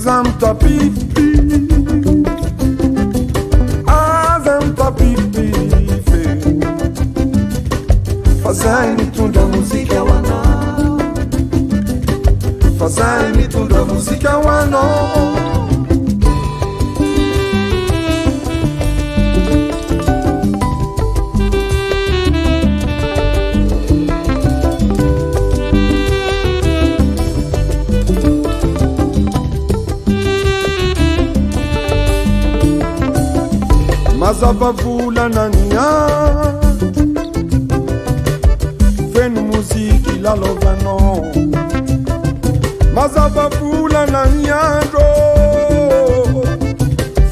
Azam tua pipi, azam tua pipi, fazai-me tudo a música wana, fazai-me tudo a música wana. Mazava vula na nia feno muziki la lovano. Mazava vula na nia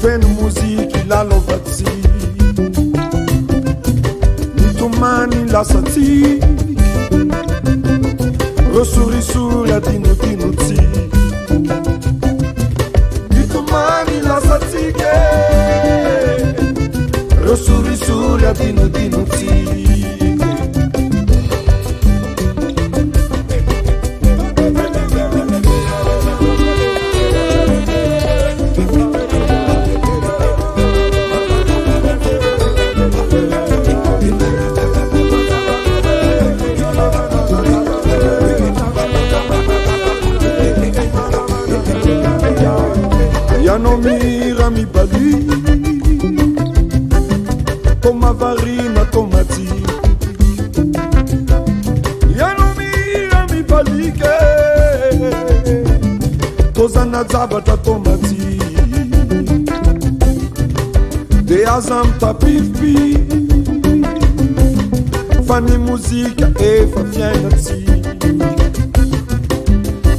feno muziki la lovati. Nitumani la sati rosuri sura dinu dinuti. Nitumani la sati rosuri sura dinu dinuti. Ya no mira mi bali toma varina tomati. Ya no mira mi balike tozana zabata tomati. De azam ta pipi fani muzika e fa fianati.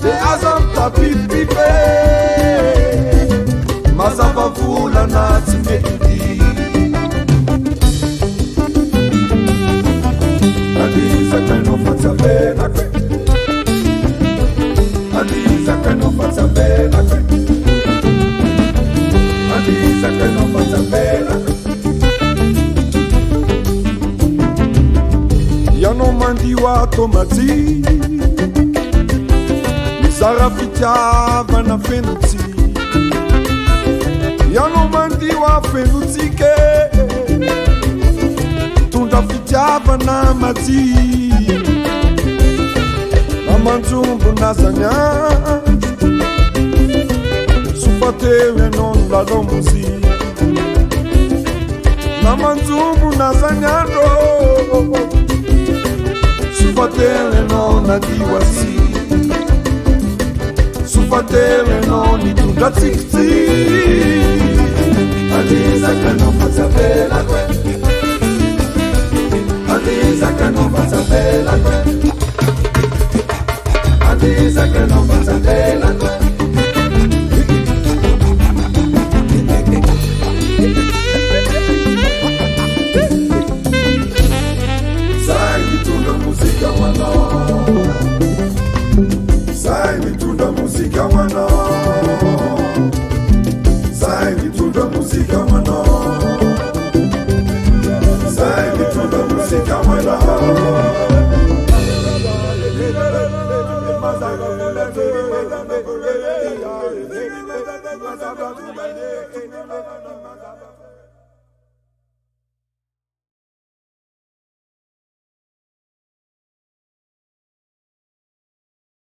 De azam ta pipi mazava vula na tsimekudi. Alisa che non faccia bene que, Alisa che non faccia bene que, Alisa che non faccia bene que. Ya non mandi wa tomati, mi sarà fitava na fenuti. Ya no mandi wa fenuti che tunda fitava na mati. Na manzumbu na zanya sufatewe non la lomuzi. Na manzumbu na zanya sufatewe non na diwasi. Sufatewe non ni tunda tikti. Alisa che non faccia bella que, Alisa che non faccia bella que, Alisa che non faccia bella que. Sai tu la musica wana, sai tu la musica wana, sai tu la musica wana, sai tu la musica wana.